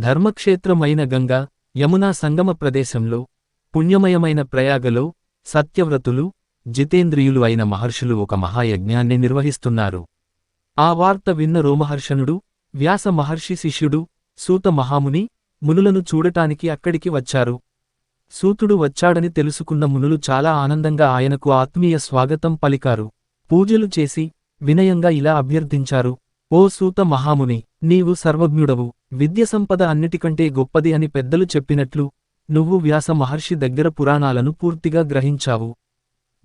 ధర్మక్షేత్రమైన గంగా యమునా సంగమ ప్రదేశంలో పుణ్యమయమైన ప్రయాగలో సత్యవ్రతులు జితేంద్రియులు అయిన మహర్షులు ఒక మహాయజ్ఞాన్ని నిర్వహిస్తున్నారు. ఆ వార్త విన్న రోమహర్షణుడు వ్యాస మహర్షి శిష్యుడు సూత మహాముని మునులను చూడటానికి అక్కడికి వచ్చారు. సూతుడు వచ్చాడని తెలుసుకున్న మునులు చాలా ఆనందంగా ఆయనకు ఆత్మీయ స్వాగతం పలికారు. పూజలు చేసి వినయంగా ఇలా అభ్యర్థించారు: ఓ సూత మహాముని, నీవు సర్వజ్ఞుడవు, విద్యసంపద అన్నిటికంటే గొప్పది అని పెద్దలు చెప్పినట్లు నువ్వు వ్యాస మహర్షి దగ్గర పురాణాలను పూర్తిగా గ్రహించావు.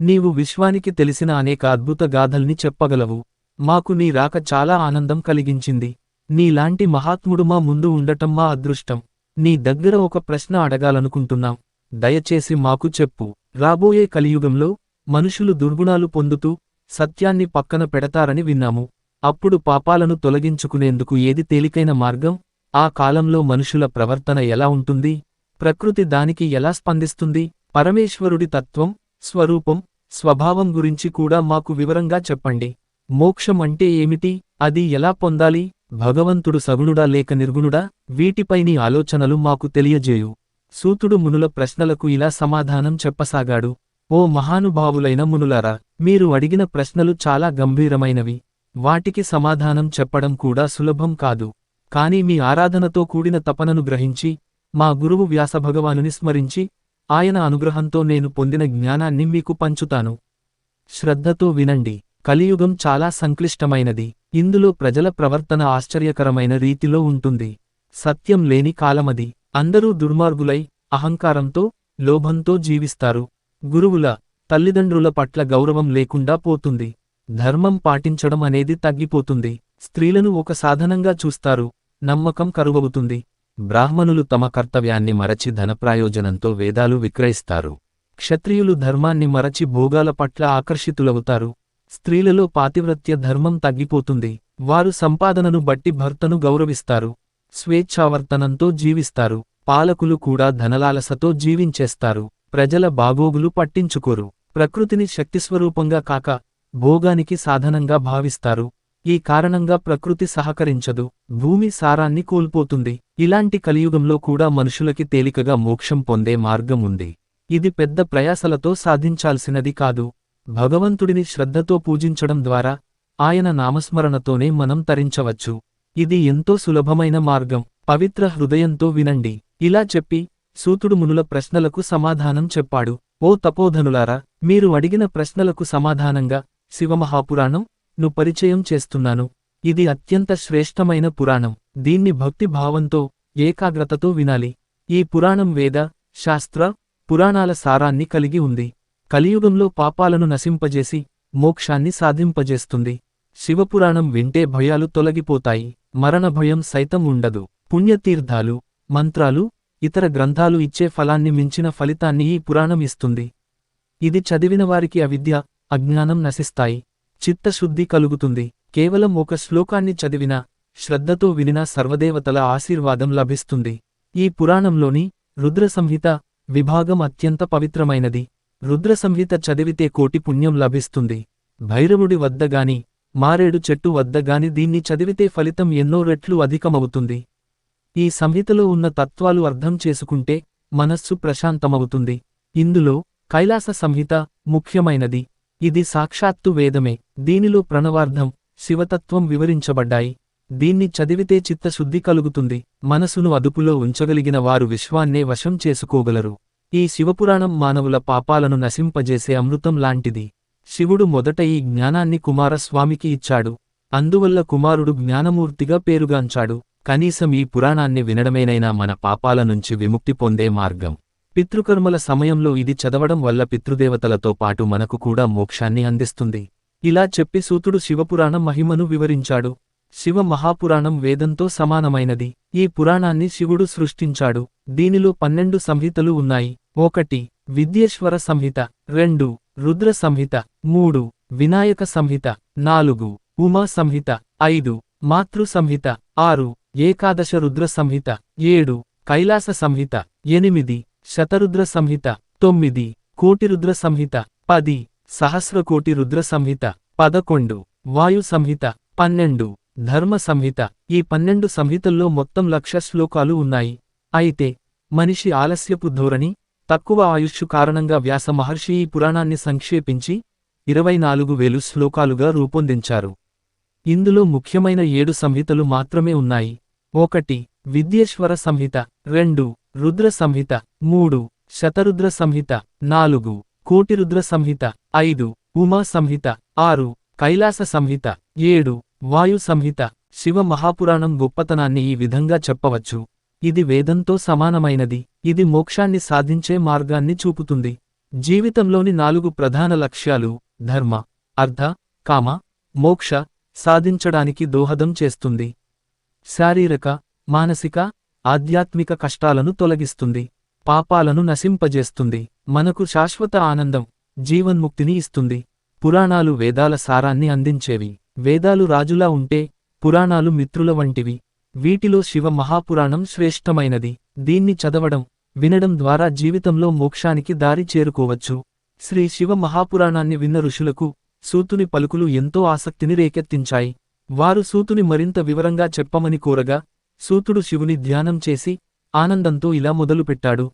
నీవు విశ్వానికి తెలిసిన అనేక అద్భుత గాథల్ని చెప్పగలవు. మాకు నీ రాక చాలా ఆనందం కలిగించింది. నీలాంటి మహాత్ముడు మా ముందు ఉండటం మా అదృష్టం. నీ దగ్గర ఒక ప్రశ్న అడగాలనుకుంటున్నాం, దయచేసి మాకు చెప్పు. రాబోయే కలియుగంలో మనుషులు దుర్గుణాలు పొందుతూ సత్యాన్ని పక్కన పెడతారని విన్నాము. అప్పుడు పాపాలను తొలగించుకునేందుకు ఏది తేలికైన మార్గం? ఆ కాలంలో మనుషుల ప్రవర్తన ఎలా ఉంటుంది? ప్రకృతి దానికి ఎలా స్పందిస్తుంది? పరమేశ్వరుడి తత్వం, స్వరూపం, స్వభావం గురించి కూడా మాకు వివరంగా చెప్పండి. మోక్షం అంటే ఏమిటి? అది ఎలా పొందాలి? భగవంతుడు సగుణుడా లేక నిర్గుణుడా? వీటిపై నీ ఆలోచనలు మాకు తెలియజేయు. సూతుడు మునుల ప్రశ్నలకు ఇలా సమాధానం చెప్పసాగాడు: ఓ మహానుభావులైన మునులారా, మీరు అడిగిన ప్రశ్నలు చాలా గంభీరమైనవి. వాటికి సమాధానం చెప్పడం కూడా సులభం కాదు. కాని మీ ఆరాధనతో కూడిన తపనను గ్రహించి మా గురువు వ్యాసభగవానుని స్మరించి ఆయన అనుగ్రహంతో నేను పొందిన జ్ఞానాన్ని మీకు పంచుతాను. శ్రద్ధతో వినండి. కలియుగం చాలా సంక్లిష్టమైనది. ఇందులో ప్రజల ప్రవర్తన ఆశ్చర్యకరమైన రీతిలో ఉంటుంది. సత్యం లేని కాలమది. అందరూ దుర్మార్గులై అహంకారంతో, లోభంతో జీవిస్తారు. గురువుల, తల్లిదండ్రుల పట్ల గౌరవం లేకుండా పోతుంది. ధర్మం పాటించడం అనేది తగ్గిపోతుంది. స్త్రీలను ఒక సాధనంగా చూస్తారు. నమ్మకం కరువవుతుంది. బ్రాహ్మణులు తమ కర్తవ్యాన్ని మరచి ధనప్రాయోజనంతో వేదాలు విక్రయిస్తారు. క్షత్రియులు ధర్మాన్ని మరచి భోగాల పట్ల ఆకర్షితులవుతారు. స్త్రీలలో పాతివ్రత్య ధర్మం తగ్గిపోతుంది. వారు సంపాదనను బట్టి భర్తను గౌరవిస్తారు. స్వేచ్ఛావర్తనంతో జీవిస్తారు. పాలకులు కూడా ధనలాలసతో జీవించేస్తారు. ప్రజల బాగోగులు పట్టించుకోరు. ప్రకృతిని శక్తిస్వరూపంగా కాక భోగానికి సాధనంగా భావిస్తారు. ఈ కారణంగా ప్రకృతి సహకరించదు. భూమి సారాన్ని కోల్పోతుంది. ఇలాంటి కలియుగంలో కూడా మనుషులకి తేలికగా మోక్షం పొందే మార్గం ఉంది. ఇది పెద్ద ప్రయాసలతో సాధించాల్సినది కాదు. భగవంతుడిని శ్రద్ధతో పూజించడం ద్వారా ఆయన నామస్మరణతోనే మనం తరించవచ్చు. ఇది ఎంతో సులభమైన మార్గం. పవిత్ర హృదయంతో వినండి. ఇలా చెప్పి సూతుడు మునుల ప్రశ్నలకు సమాధానం చెప్పాడు. ఓ తపోధనులారా, మీరు అడిగిన ప్రశ్నలకు సమాధానంగా శివమహాపురాణం ను పరిచయం చేస్తున్నాను. ఇది అత్యంత శ్రేష్టమైన పురాణం. దీన్ని భక్తి భావంతో, ఏకాగ్రతతో వినాలి. ఈ పురాణం వేద, శాస్త్ర, పురాణాల సారాన్ని కలిగి ఉంది. కలియుగంలో పాపాలను నశింపజేసి మోక్షాన్ని సాధింపజేస్తుంది. శివపురాణం వింటే భయాలు తొలగిపోతాయి. మరణ భయం సైతం ఉండదు. పుణ్యతీర్థాలు, మంత్రాలు, ఇతర గ్రంథాలు ఇచ్చే ఫలాన్ని మించిన ఫలితాన్ని ఈ పురాణం ఇస్తుంది. ఇది చదివినవారికి అవిద్య, అజ్ఞానం నశిస్తాయి. చిత్తశుద్ధి కలుగుతుంది. కేవలం ఒక శ్లోకాన్ని చదివినా, శ్రద్ధతో వినినా సర్వదేవతల ఆశీర్వాదం లభిస్తుంది. ఈ పురాణంలోని రుద్రసంహిత విభాగం అత్యంత పవిత్రమైనది. రుద్రసంహిత చదివితే కోటి పుణ్యం లభిస్తుంది. భైరవుడి వద్దగాని, మారేడు చెట్టు వద్దగాని దీన్ని చదివితే ఫలితం ఎన్నో రెట్లు అధికమవుతుంది. ఈ సంహితలో ఉన్న తత్వాలు అర్థం చేసుకుంటే మనస్సు ప్రశాంతమవుతుంది. ఇందులో కైలాస సంహిత ముఖ్యమైనది. ఇది సాక్షాత్తు వేదమే. దీనిలో ప్రణవార్థం, శివతత్వం వివరించబడ్డాయి. దీన్ని చదివితే చిత్తశుద్ధి కలుగుతుంది. మనసును అదుపులో ఉంచగలిగిన వారు విశ్వాన్నే వశం చేసుకోగలరు. ఈ శివపురాణం మానవుల పాపాలను నశింపజేసే అమృతం లాంటిది. శివుడు మొదట ఈ జ్ఞానాన్ని కుమారస్వామికి ఇచ్చాడు. అందువల్ల కుమారుడు జ్ఞానమూర్తిగా పేరుగాంచాడు. కనీసం ఈ పురాణాన్ని వినడమేనైనా మన పాపాల నుంచి విముక్తి పొందే మార్గం. పితృకర్మల సమయంలో ఇది చదవడం వల్ల పితృదేవతలతో పాటు మనకు కూడా మోక్షాన్ని అందిస్తుంది. ఇలా చెప్పి సూతుడు శివపురాణం మహిమను వివరించాడు. శివ మహాపురాణం వేదంతో సమానమైనది. ఈ పురాణాన్ని శివుడు సృష్టించాడు. దీనిలో 12 సంహితలు ఉన్నాయి. 1 విద్యేశ్వర సంహిత, 2 రుద్ర సంహిత, 3 వినాయక సంహిత, 4 ఉమా సంహిత, 5 మాతృ సంహిత, 6 ఏకాదశ రుద్ర సంహిత, 7 కైలాస సంహిత, 8 శతరుద్ర సంహిత, 9 కోటిరుద్ర సంహిత, 10 సహస్రకోటి రుద్ర సంహిత, 11 వాయు సంహిత, 12 ధర్మ సంహిత. ఈ 12 సంహితల్లో మొత్తం 1,00,000 శ్లోకాలు ఉన్నాయి. అయితే మనిషి ఆలస్యపు ధోరణి, తక్కువ ఆయుష్షు కారణంగా వ్యాస మహర్షి ఈ పురాణాన్ని సంక్షేపించి 24,000 శ్లోకాలుగా రూపొందించారు. ఇందులో ముఖ్యమైన 7 సంహితలు మాత్రమే ఉన్నాయి. 1 విద్యేశ్వర సంహిత, 2 రుద్ర సంహిత, 3 శతరుద్ర సంహిత, 4 కోటిరుద్ర సంహిత, 5 ఉమా సంహిత, 6 కైలాస సంహిత, 7 వాయు సంహిత. శివ మహాపురాణం గొప్పతనాన్ని ఈ విధంగా చెప్పవచ్చు. ఇది వేదంతో సమానమైనది. ఇది మోక్షాన్ని సాధించే మార్గాన్ని చూపుతుంది. జీవితంలోని 4 ప్రధాన లక్ష్యాలు ధర్మ, అర్థ, కామ, మోక్ష సాధించడానికి దోహదం చేస్తుంది. శారీరక, మానసిక, ఆధ్యాత్మిక కష్టాలను తొలగిస్తుంది. పాపాలను నశింపజేస్తుంది. మనకు శాశ్వత ఆనందం, జీవన్ముక్తిని ఇస్తుంది. పురాణాలు వేదాల సారాన్ని అందించేవి. వేదాలు రాజులా ఉంటే పురాణాలు మిత్రుల వంటివి. వీటిలో శివ మహాపురాణం శ్రేష్టమైనది. దీన్ని చదవడం, వినడం ద్వారా జీవితంలో మోక్షానికి దారి చేరుకోవచ్చు. శ్రీ శివ మహాపురాణాన్ని విన్న ఋషులకు సూతుని పలుకులు ఎంతో ఆసక్తిని రేకెత్తించాయి. వారు సూతుని మరింత వివరంగా చెప్పమని కోరగా సూతుడు శివుని ధ్యానం చేసి ఆనందంతో ఇలా మొదలుపెట్టాడు.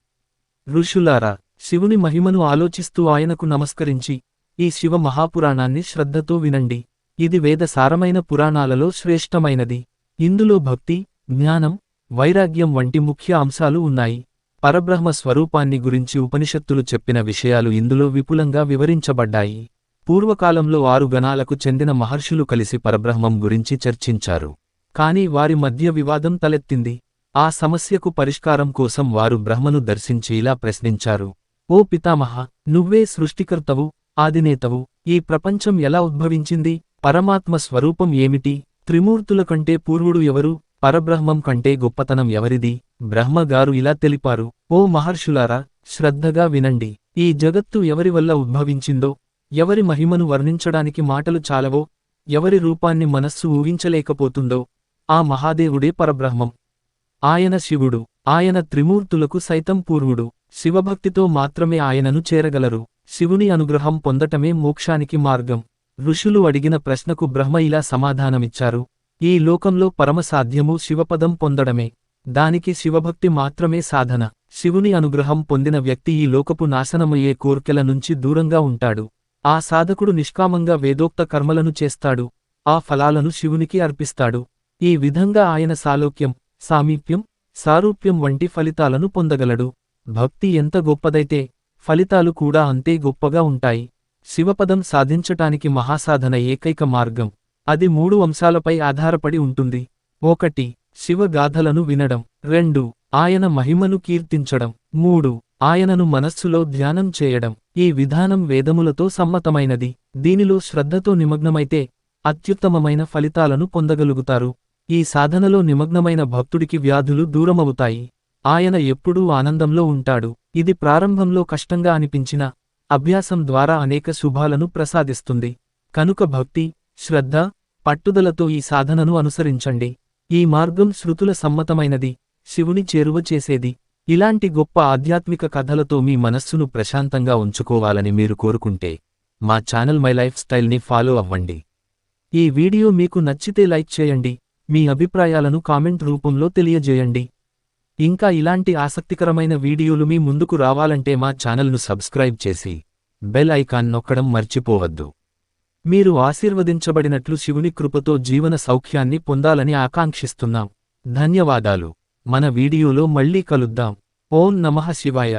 ఋషులారా, శివుని మహిమను ఆలోచిస్తూ ఆయనకు నమస్కరించి ఈ శివ మహాపురాణాన్ని శ్రద్ధతో వినండి. ఇది వేదసారమైన పురాణాలలో శ్రేష్టమైనది. ఇందులో భక్తి, జ్ఞానం, వైరాగ్యం వంటి ముఖ్య అంశాలు ఉన్నాయి. పరబ్రహ్మ స్వరూపాన్ని గురించి ఉపనిషత్తులు చెప్పిన విషయాలు ఇందులో విపులంగా వివరించబడ్డాయి. పూర్వకాలంలో 6 గణాలకు చెందిన మహర్షులు కలిసి పరబ్రహ్మం గురించి చర్చించారు. కాని వారి మధ్య వివాదం తలెత్తింది. ఆ సమస్యకు పరిష్కారం కోసం వారు బ్రహ్మను దర్శించి ఇలా ప్రశ్నించారు. ఓ పితామహ, నువ్వే సృష్టికర్తవు, ఆదినేతవు. ఈ ప్రపంచం ఎలా ఉద్భవించింది? పరమాత్మ స్వరూపం ఏమిటి? త్రిమూర్తుల కంటే పూర్వుడు ఎవరు? పరబ్రహ్మం కంటే గొప్పతనం ఎవరిది? బ్రహ్మగారు ఇలా తెలిపారు. ఓ మహర్షులారా, శ్రద్ధగా వినండి. ఈ జగత్తు ఎవరి వల్ల ఉద్భవించిందో, ఎవరి మహిమను వర్ణించడానికి మాటలు చాలవో, ఎవరి రూపాన్ని మనస్సు ఊహించలేకపోతుందో ఆ మహాదేవుడే పరబ్రహ్మం. ఆయన శివుడు. ఆయన త్రిమూర్తులకు సైతం పూర్వుడు. శివభక్తితో మాత్రమే ఆయనను చేరగలరు. శివుని అనుగ్రహం పొందటమే మోక్షానికి మార్గం. ఋషులు అడిగిన ప్రశ్నకు బ్రహ్మ ఇలా సమాధానమిచ్చారు. ఈ లోకంలో పరమసాధ్యము శివపదం పొందడమే. దానికి శివభక్తి మాత్రమే సాధన. శివుని అనుగ్రహం పొందిన వ్యక్తి ఈ లోకపు నాశనమయ్యే కోర్కెల నుంచి దూరంగా ఉంటాడు. ఆ సాధకుడు నిష్కామంగా వేదోక్త కర్మలను చేస్తాడు. ఆ ఫలాలను శివునికి అర్పిస్తాడు. ఈ విధంగా ఆయన సాలోక్యం, సామీప్యం, సారూప్యం వంటి ఫలితాలను పొందగలడు. భక్తి ఎంత గొప్పదైతే ఫలితాలు కూడా అంతే గొప్పగా ఉంటాయి. శివపదం సాధించటానికి మహాసాధన ఏకైక మార్గం. అది 3 అంశాలపై ఆధారపడి ఉంటుంది. 1 శివగాథలను వినడం, 2 ఆయన మహిమను కీర్తించడం, 3 ఆయనను మనస్సులో ధ్యానం చేయడం. ఈ విధానం వేదములతో సమ్మతమైనది. దీనిలో శ్రద్ధతో నిమగ్నమైతే అత్యుత్తమమైన ఫలితాలను పొందగలుగుతారు. ఈ సాధనలో నిమగ్నమైన భక్తుడికి వ్యాధులు దూరమవుతాయి. ఆయన ఎప్పుడూ ఆనందంలో ఉంటాడు. ఇది ప్రారంభంలో కష్టంగా అనిపించినా అభ్యాసం ద్వారా అనేక శుభాలను ప్రసాదిస్తుంది. కనుక భక్తి, శ్రద్ధ, పట్టుదలతో ఈ సాధనను అనుసరించండి. ఈ మార్గం శృతుల సమ్మతమైనది, శివుని చేరువ చేసేది. ఇలాంటి గొప్ప ఆధ్యాత్మిక కథలతో మీ మనస్సును ప్రశాంతంగా ఉంచుకోవాలని మీరు కోరుకుంటే మా ఛానల్ మై లైఫ్ స్టైల్ని ఫాలో అవ్వండి. ఈ వీడియో మీకు నచ్చితే లైక్ చేయండి. మీ అభిప్రాయాలను కామెంట్ రూపంలో తెలియజేయండి. ఇంకా ఇలాంటి ఆసక్తికరమైన వీడియోలు మీ ముందుకు రావాలంటే మా ఛానల్ను సబ్స్క్రైబ్ చేసి బెల్ ఐకాన్ నొక్కడం మర్చిపోవద్దు. మీరు ఆశీర్వదించబడినట్లు శివుని కృపతో జీవన సౌఖ్యాన్ని పొందాలని ఆకాంక్షిస్తున్నాం. ధన్యవాదాలు. మన వీడియోలో మళ్ళీ కలుద్దాం. ఓం నమః శివాయ.